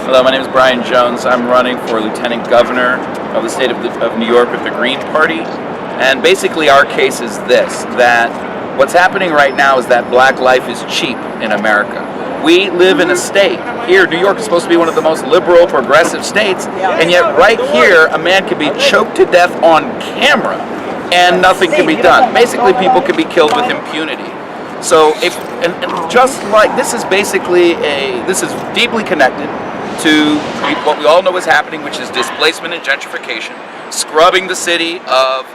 Hello, my name is Brian Jones. I'm running for Lieutenant Governor of the state of New York with the Green Party. And basically our case is this, that what's happening right now is that black life is cheap in America. We live in a state, here New York is supposed to be one of the most liberal, progressive states, and yet right here a man can be choked to death on camera and nothing can be done. Basically people can be killed with impunity. So if, and just like, this is basically this is deeply connected to what we all know is happening, which is displacement and gentrification, scrubbing the city of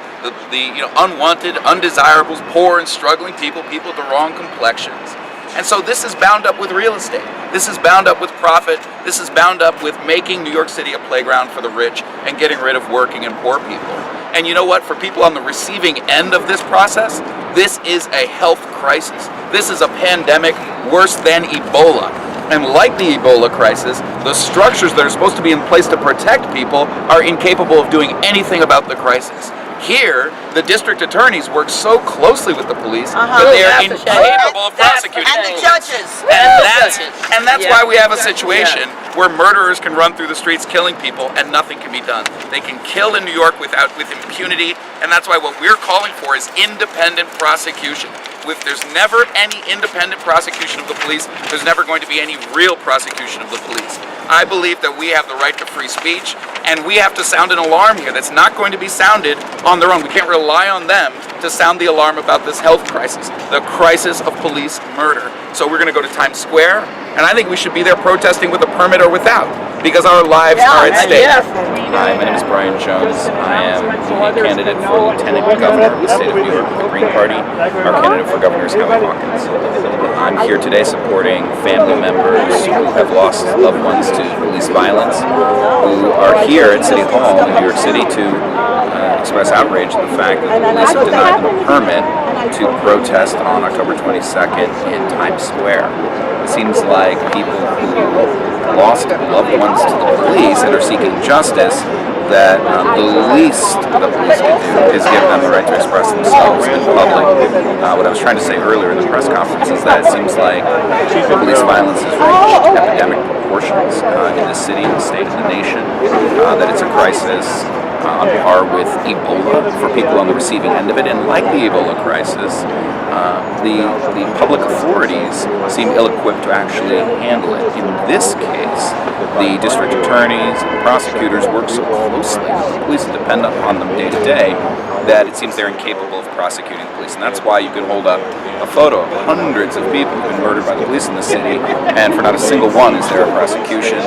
the unwanted, undesirables, poor and struggling people with the wrong complexions. And so this is bound up with real estate. This is bound up with profit. This is bound up with making New York City a playground for the rich and getting rid of working and poor people. And you know what? For people on the receiving end of this process, this is a health crisis. This is a pandemic worse than Ebola. And like the Ebola crisis, the structures that are supposed to be in place to protect people are incapable of doing anything about the crisis. Here, the district attorneys work so closely with the police that they are incapable of prosecuting. And the judges. And that's why we have a situation where murderers can run through the streets killing people and nothing can be done. They can kill in New York with impunity, and that's why what we're calling for is independent prosecution. If there's never any independent prosecution of the police, there's never going to be any real prosecution of the police. I believe that we have the right to free speech, and we have to sound an alarm here that's not going to be sounded on their own. We can't rely on them to sound the alarm about this health crisis, the crisis of police murder. So we're going to go to Times Square, and I think we should be there protesting with a permit or without, because our lives are at stake. Hi, my name is Brian Jones. I am the candidate for Lieutenant Governor of the state of New York with the Green Party. Our candidate for governor is Howie Hawkins. I'm here today supporting family members who have lost loved ones to police violence, who are here at City Hall in New York City to express outrage at the fact that the police have denied them a permit to protest on October 22nd in Times Square. It seems like people who lost loved ones to the police and are seeking justice, that the least the police can do is give them the right to express themselves in public. What I was trying to say earlier in the press conference is that it seems like police violence has reached epidemic proportions in the city, the state, and the nation, that it's a crisis on par with Ebola for people on the receiving end of it. And like the Ebola crisis, the public authorities seem ill-equipped to actually handle it. In this case, the district attorneys and prosecutors work so closely with the police and depend upon them day to day that it seems they're incapable of prosecuting the police. And that's why you can hold up a photo of hundreds of people who've been murdered by the police in the city, and for not a single one is there a prosecution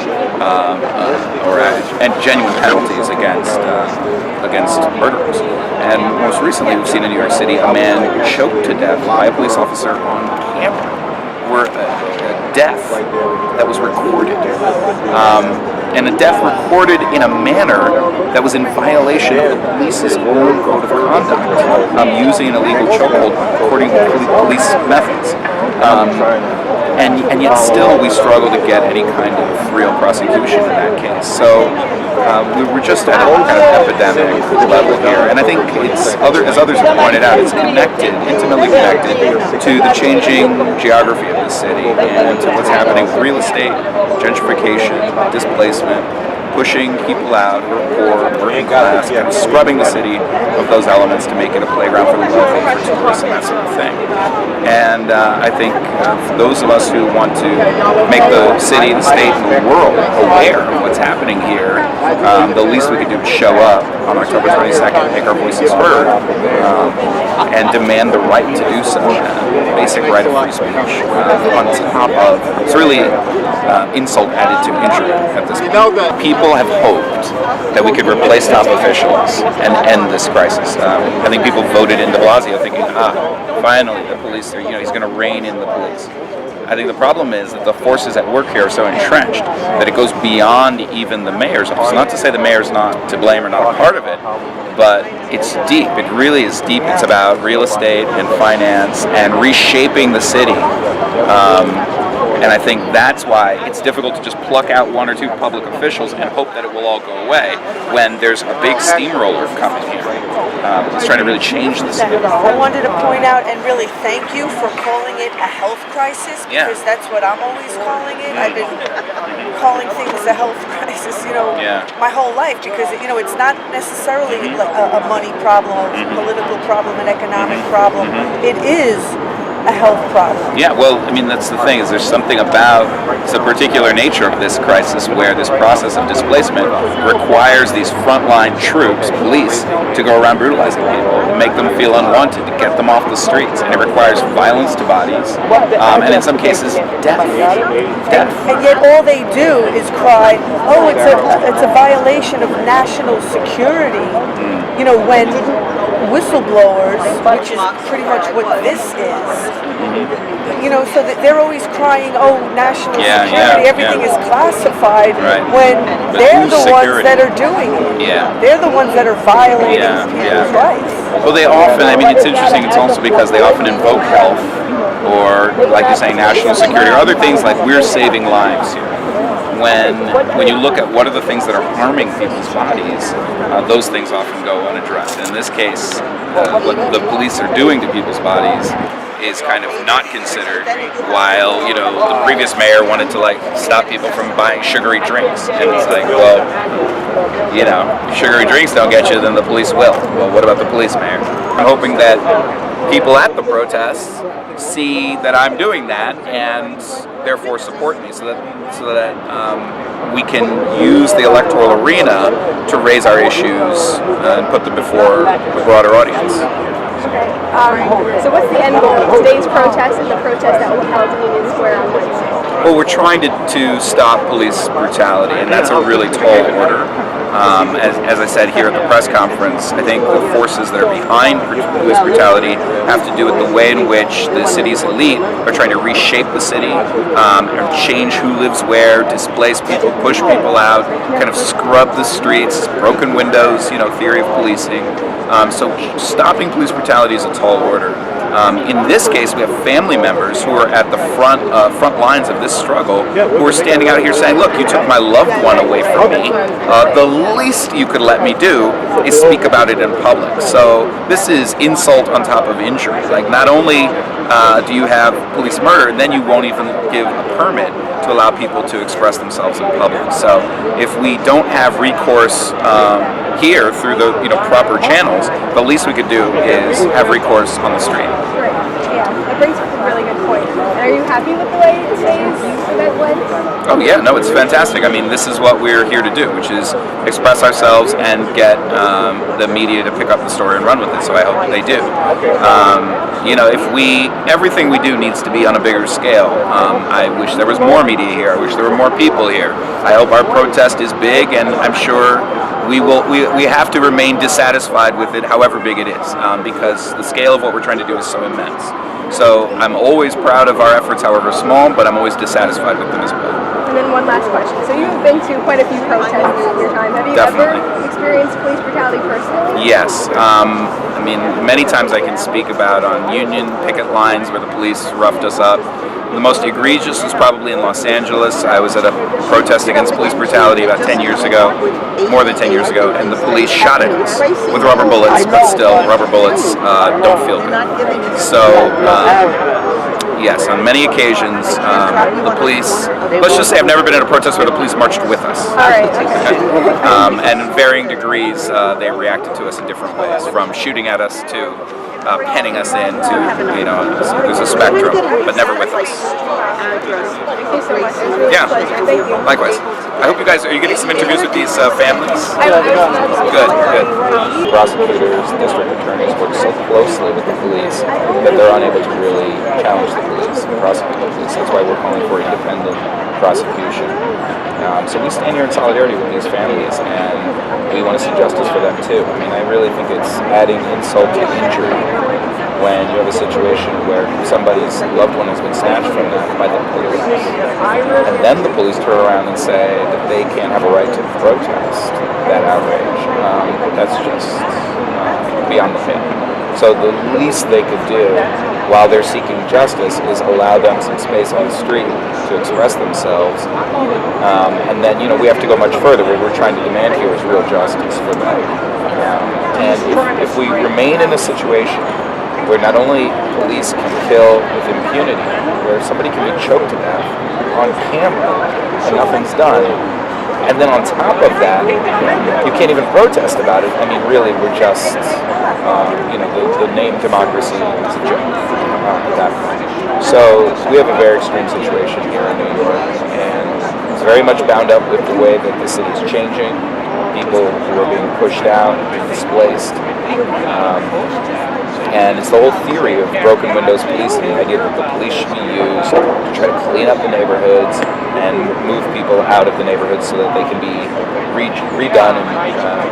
and genuine penalties against murderers. And most recently, we've seen in New York City a man choked to death by a police officer on camera, where a death that was recorded, and a death recorded in a manner that was in violation of the police's own code of conduct, using an illegal chokehold according to police methods. And yet still we struggle to get any kind of real prosecution in that case. So we're just at a kind of epidemic level here. And I think it's, as others have pointed out, it's connected, intimately connected to the changing geography of the city and to what's happening with real estate, gentrification, displacement, pushing people out who are poor, working class, kind of scrubbing the city of those elements to make it a playground for the wealthy, for tourists, and that sort of thing. And I think for those of us who want to make the city, the state, and the world aware of what's happening here, the least we can do is show up on October 22nd, make our voices heard, and demand the right to do so, basic right of free speech, on top of, it's really insult added to injury at this point. People have hoped that we could replace top officials and end this crisis. I think people voted in de Blasio thinking, finally the police are, he's going to rein in the police. I think the problem is that the forces at work here are so entrenched that it goes beyond even the mayor's office. Not to say the mayor's not to blame or not a part of it, but it's deep. It really is deep. It's about real estate and finance and reshaping the city. And I think that's why it's difficult to just pluck out one or two public officials and hope that it will all go away when there's a big steamroller coming here. It's trying to really change the city. I wanted to point out and really thank you for calling it a health crisis, because that's what I'm always calling it. I've been calling things it's a health crisis, Yeah. my whole life, because it's not necessarily like a money problem, a political problem, an economic problem. It is a health problem. Yeah, well, I mean, that's the thing, is there's something about the particular nature of this crisis where this process of displacement requires these frontline troops, police, to go around brutalizing people, to make them feel unwanted, to get them off the streets, and it requires violence to bodies, and in some cases, death. And yet all they do is cry, oh, it's a violation of national security, when whistleblowers, which is pretty much what this is, so that they're always crying, oh, national security, everything is classified, when But they're whose the security? ones that are doing it. Yeah. They're the ones that are violating people's rights. Well, they often, I mean, it's interesting, it's also because they often invoke health, or, like you say, national security, or other things like we're saving lives here. When you look at what are the things that are harming people's bodies, those things often go unaddressed. And in this case, what the police are doing to people's bodies is kind of not considered, while the previous mayor wanted to stop people from buying sugary drinks, and it's like, well, if sugary drinks don't get you, then the police will. Well, what about the police, mayor? I'm hoping that people at the protests see that I'm doing that and therefore support me, so that we can use the electoral arena to raise our issues and put them before a broader audience. So what's the end goal of today's protest and the protest that will be held in Union Square on Wednesday? Well, we're trying to stop police brutality, and that's a really tall order. As I said here at the press conference, I think the forces that are behind police brutality have to do with the way in which the city's elite are trying to reshape the city, or change who lives where, displace people, push people out, kind of scrub the streets, broken windows, theory of policing. So stopping police brutality is a tall order. In this case, we have family members who are at the front lines of this struggle, who are standing out here saying, look, you took my loved one away from me. The least you could let me do is speak about it in public. So this is insult on top of injury. Like, not only do you have police murder, then you won't even give a permit to allow people to express themselves in public. So if we don't have recourse here through the proper channels, the least we could do is have recourse on the street. Right. Yeah, that brings up a really good point. And are you happy with the way today's event went? Oh yeah, no, it's fantastic. I mean, this is what we're here to do, which is express ourselves and get the media to pick up the story and run with it. So I hope they do. Everything we do needs to be on a bigger scale. I wish there was more media here. I wish there were more people here. I hope our protest is big, and I'm sure we have to remain dissatisfied with it, however big it is, because the scale of what we're trying to do is so immense. So I'm always proud of our efforts, however small, but I'm always dissatisfied with them as well. And then one last question. So you've been to quite a few protests in your time. Have you ever experienced police brutality personally? Yes. I mean, many times I can speak about on Union picket lines where the police roughed us up. The most egregious was probably in Los Angeles. I was at a protest against police brutality about 10 years ago, more than 10 years ago, and the police shot at us with rubber bullets, but still, rubber bullets don't feel good. So, yes, on many occasions, the police, let's just say I've never been at a protest where the police marched with us. All right. Okay. And in varying degrees, they reacted to us in different ways, from shooting at us to penning us in to, there's a spectrum, but never with us. Thank you so much. It was really a pleasure. Thank you. Likewise. I hope are you getting some interviews with these families? Good. Prosecutors, district attorneys work so closely with the police that they're unable to really challenge the police and prosecute the police. That's why we're calling for independent prosecution. So we stand here in solidarity with these families, and we want to see justice for them too. I mean, I really think it's adding insult to injury when you have a situation where somebody's loved one has been snatched from them by the police, and then the police turn around and say that they can't have a right to protest that outrage. That's just beyond the pale. So the least they could do while they're seeking justice is allow them some space on the street to express themselves. And then, we have to go much further. What we're trying to demand here is real justice for them. And if we remain in a situation where not only police can kill with impunity, where somebody can be choked to death on camera and nothing's done, And then on top of that, you can't even protest about it. I mean, really, we're just, the name democracy is a joke at that point. So we have a very extreme situation here in New York, and it's very much bound up with the way that the city is changing. People who are being pushed out, being displaced. And it's the whole theory of broken windows policing, the idea that the police should be used to try to clean up the neighborhoods and move people out of the neighborhoods so that they can be redone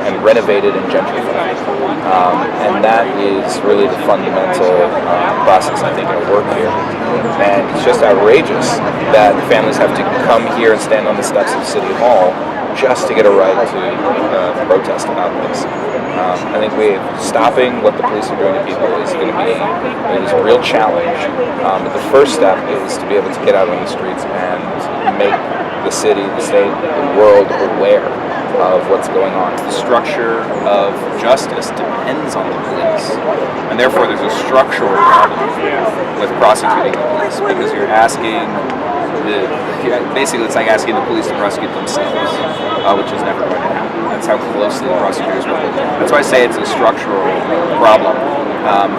and renovated and gentrified. And that is really the fundamental process, I think, at work here. And it's just outrageous that families have to come here and stand on the steps of City Hall just to get a right to protest about this. I think stopping what the police are doing to people is going to be a real challenge. But the first step is to be able to get out on the streets and make the city, the state, the world aware of what's going on. The structure of justice depends on the police, and therefore there's a structural problem with prosecuting the police because you're asking basically it's like asking the police to prosecute themselves, which is never going to happen. That's how closely the prosecutors work. That's why I say it's a structural problem.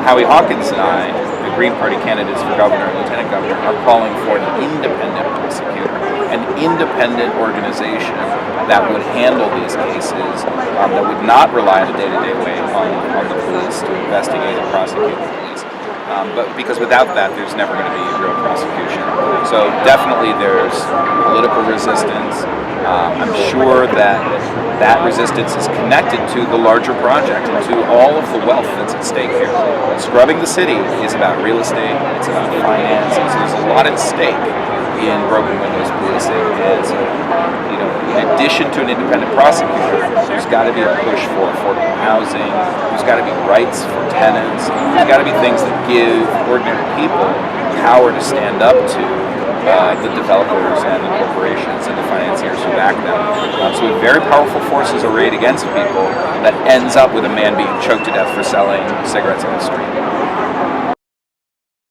Howie Hawkins and I, the Green Party candidates for governor and lieutenant governor, are calling for an independent prosecutor, an independent organization that would handle these cases, that would not rely in a day-to-day way on the police to investigate and prosecute the police. But because without that, there's never going to be real prosecution. So definitely there's political resistance. I'm sure that resistance is connected to the larger project and to all of the wealth that's at stake here. Scrubbing the city is about real estate, it's about finances, there's a lot at stake in broken windows policing. And in addition to an independent prosecutor, there's got to be a push for affordable housing, there's got to be rights for tenants, there's got to be things that give ordinary people power to stand up to the developers and the corporations and the financiers who back them. So we have very powerful forces arrayed against people that ends up with a man being choked to death for selling cigarettes on the street.